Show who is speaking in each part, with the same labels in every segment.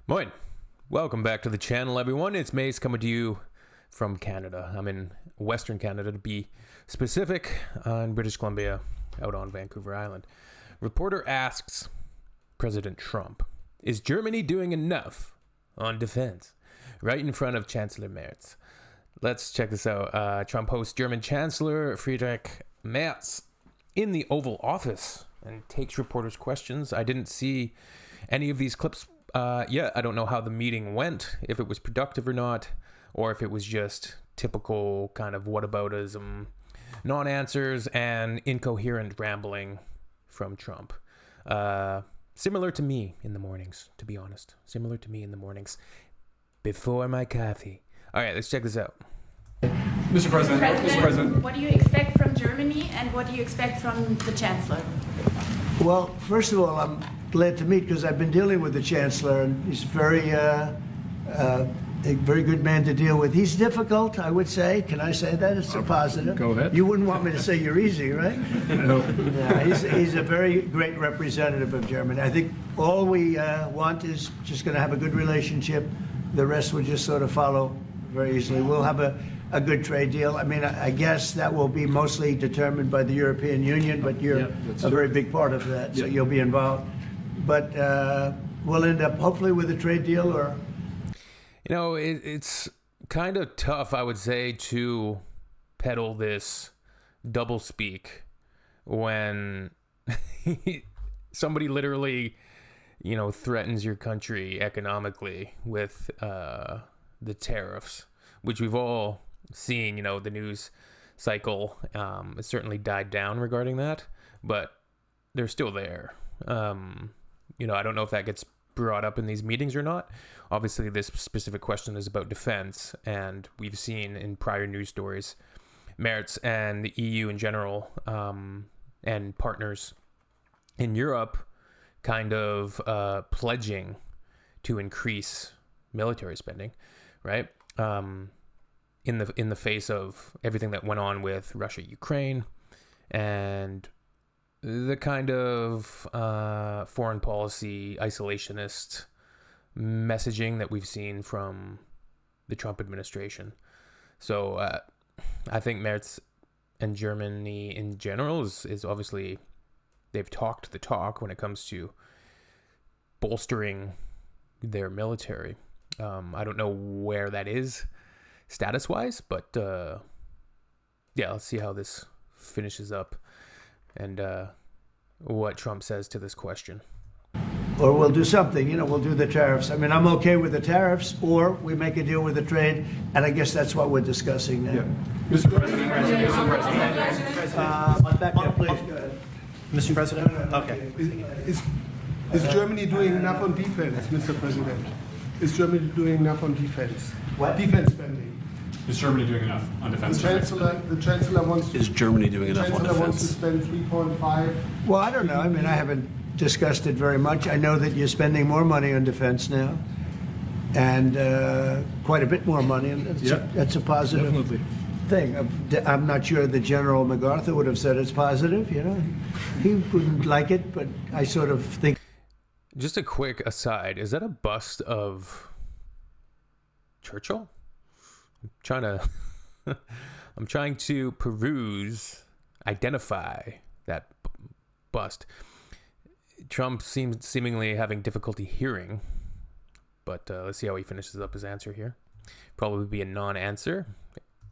Speaker 1: Moin. Welcome back to the channel, everyone. It's Mace coming to you from Canada. I'm in Western Canada, to be specific, in British Columbia, out on Vancouver Island. Reporter asks President Trump, is Germany doing enough on defense? Right in front of Chancellor Merz. Let's check this out. Trump hosts German Chancellor Friedrich Merz in the Oval Office and takes reporters' questions. I didn't see any of these clips yet. I don't know how the meeting went, if it was productive or not, or if it was just typical kind of whataboutism, non-answers, and incoherent rambling from Trump. Similar to me in the mornings, to be honest. Similar to me in the mornings before my coffee. All right, let's check this out.
Speaker 2: Mr. President,
Speaker 3: what do you expect from Germany and what do you expect from the Chancellor?
Speaker 4: Well, first of all, I'm glad to meet because I've been dealing with the Chancellor, and he's a very good man to deal with. He's difficult, I would say. Can I say that? It's a positive.
Speaker 2: Go ahead.
Speaker 4: You wouldn't want me to say you're easy, right?
Speaker 2: No.
Speaker 4: Yeah, he's a very great representative of Germany. I think all we want is just going to have a good relationship. The rest will just sort of follow very easily. We'll have a good trade deal. I mean, I guess that will be mostly determined by the European Union, but you're a very big part of that, so you'll be involved. But we'll end up hopefully with a trade deal or...
Speaker 1: You know, it's kind of tough, I would say, to peddle this doublespeak when somebody literally, threatens your country economically with the tariffs, which we've all seen. The news cycle has certainly died down regarding that, but they're still there. I don't know if that gets brought up in these meetings or not. Obviously, this specific question is about defense, and we've seen in prior news stories, Merz and the EU in general, and partners in Europe kind of pledging to increase military spending, right? In the face of everything that went on with Russia, Ukraine, and the kind of foreign policy isolationist messaging that we've seen from the Trump administration. So I think Merz and Germany in general is obviously, they've talked the talk when it comes to bolstering their military. I don't know where that is status-wise, but let's see how this finishes up and what Trump says to this question.
Speaker 4: Or we'll do something, we'll do the tariffs. I mean, I'm okay with the tariffs, or we make a deal with the trade, and I guess that's what we're discussing now.
Speaker 2: Yeah. Mr. President.
Speaker 4: Back up, please. Go ahead.
Speaker 5: Mr. President? Okay.
Speaker 6: Is Germany doing enough on defense, Mr. President? Is Germany doing enough on defense?
Speaker 4: What?
Speaker 6: Defense spending.
Speaker 2: Is Germany doing enough on defense?
Speaker 6: The Chancellor wants to...
Speaker 5: Is Germany doing enough on
Speaker 6: Chancellor wants to
Speaker 5: defense?
Speaker 6: spend 3.5.
Speaker 4: Well, I don't know. I mean, I haven't discussed it very much. I know that you're spending more money on defense now, and quite a bit more money, and that's a positive
Speaker 2: Definitely.
Speaker 4: thing. I'm not sure that General MacArthur would have said it's positive, He wouldn't like it, but I sort of think...
Speaker 1: Just a quick aside, is that a bust of Churchill? I'm trying to identify that bust. Trump seems seemingly having difficulty hearing, but let's see how he finishes up his answer here. Probably be a non-answer.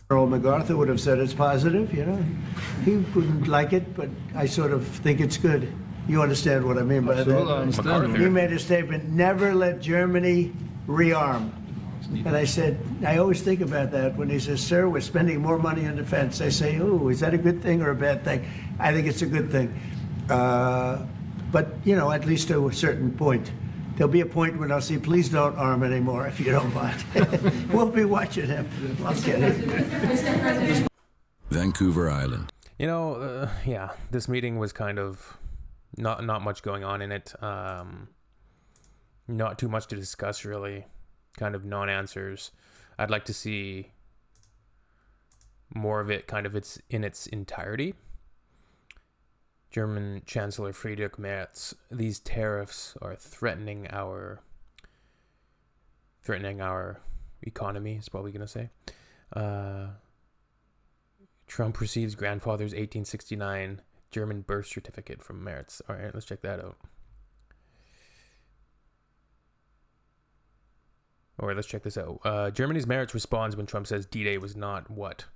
Speaker 4: General MacArthur would have said it's positive, He wouldn't like it, but I sort of think it's good. You understand what I mean by that?
Speaker 1: MacArthur.
Speaker 4: He made a statement, never let Germany rearm. And I said, I always think about that when he says, sir, we're spending more money on defense. I say, oh, is that a good thing or a bad thing? I think it's a good thing. But, at least to a certain point. There'll be a point when I'll say, please don't arm anymore if you don't mind. We'll be watching him. I'm kidding.
Speaker 7: Vancouver Island.
Speaker 1: This meeting was kind of not much going on in it. Not too much to discuss, really. Kind of non-answers. I'd like to see more of it kind of in its entirety. German Chancellor Friedrich Merz, these tariffs are threatening our threatening our economy, is probably going to say. Trump receives grandfather's 1869 German birth certificate from Merz. All right, let's check that out. All right, let's check this out. Germany's Merz responds when Trump says D-Day was not what?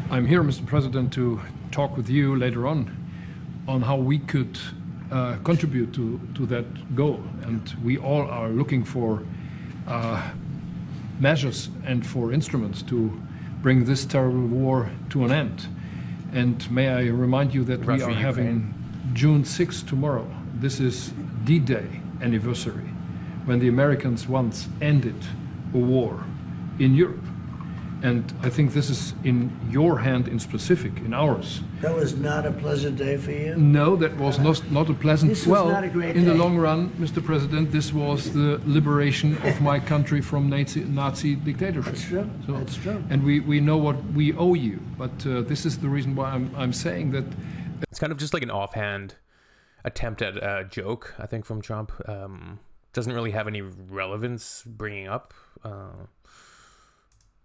Speaker 8: I'm here, Mr. President, to talk with you later on how we could contribute to that goal. And we all are looking for measures and for instruments to bring this terrible war to an end. And may I remind you that
Speaker 1: Russia,
Speaker 8: we are having June 6th tomorrow. This is D-Day anniversary, when the Americans once ended a war in Europe. And I think this is in your hand in specific, in ours.
Speaker 4: That was not a pleasant day for you?
Speaker 8: No, that was not a pleasant...
Speaker 4: This was not a great
Speaker 8: in the
Speaker 4: day.
Speaker 8: long run, Mr. President, this was the liberation of my country from Nazi dictatorship.
Speaker 4: That's true. That's true.
Speaker 8: And we know what we owe you. But this is the reason why I'm saying that...
Speaker 1: It's kind of just like an offhand attempt at a joke, I think, from Trump. Doesn't really have any relevance bringing up.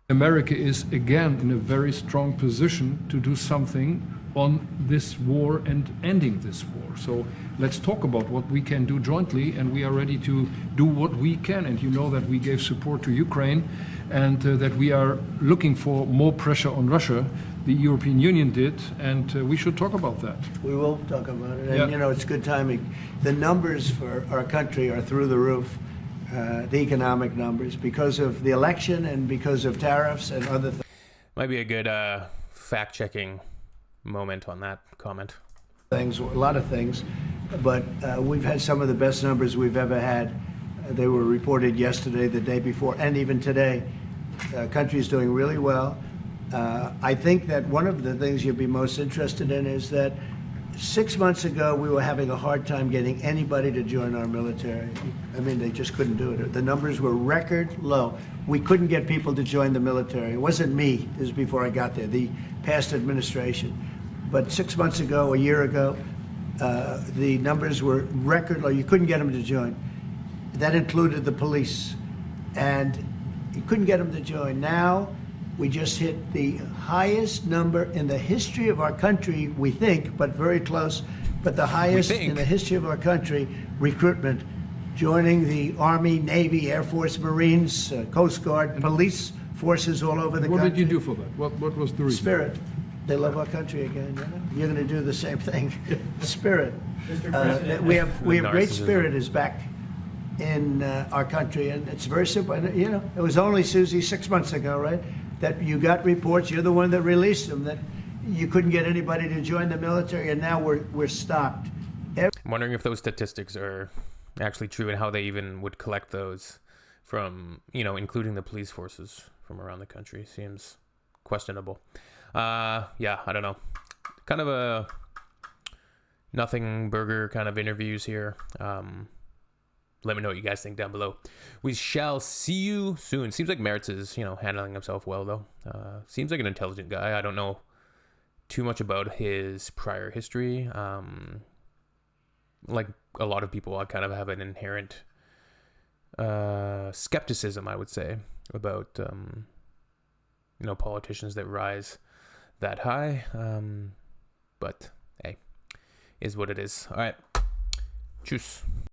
Speaker 8: America is again in a very strong position to do something on this war and ending this war. So let's talk about what we can do jointly, and we are ready to do what we can. And you know that we gave support to Ukraine, and that we are looking for more pressure on Russia. The European Union did, and we should talk about that.
Speaker 4: We will talk about it. And,
Speaker 8: Yeah.
Speaker 4: you know, it's good timing. The numbers for our country are through the roof, the economic numbers, because of the election and because of tariffs and other
Speaker 1: Might be a good fact-checking moment on that comment.
Speaker 4: things, a lot of things. But we've had some of the best numbers we've ever had. They were reported yesterday, the day before, and even today. Country is doing really well. I think that one of the things you'd be most interested in is that 6 months ago, we were having a hard time getting anybody to join our military. I mean, they just couldn't do it. The numbers were record low. We couldn't get people to join the military. It wasn't me. This was before I got there, the past administration. But 6 months ago, a year ago, the numbers were record low. You couldn't get them to join. That included the police. And you couldn't get them to join. Now, we just hit the highest number in the history of our country, we think, but very close, but the highest in the history of our country, recruitment, joining the Army, Navy, Air Force, Marines, Coast Guard, police forces all over the
Speaker 8: What
Speaker 4: country.
Speaker 8: did you do for that? What was the reason?
Speaker 4: Spirit. They love our country again. You know? You're going to do the same thing. Spirit. We have great spirit is back in our country, and it's very simple. And, you know, it was only, Susie, 6 months ago, right, that you got reports, you're the one that released them, that you couldn't get anybody to join the military, and now we're stopped.
Speaker 1: I'm wondering if those statistics are actually true and how they even would collect those from, you know, including the police forces from around the country. Seems questionable. Yeah, I don't know. Kind of a nothing burger kind of interviews here. Let me know what you guys think down below. We shall see you soon. Seems like Merz is, you know, handling himself well, though. Seems like an intelligent guy. I don't know too much about his prior history. Like a lot of people, I kind of have an inherent skepticism, I would say, about, you know, politicians that rise that high. But, hey, is what it is. All right. Tschüss.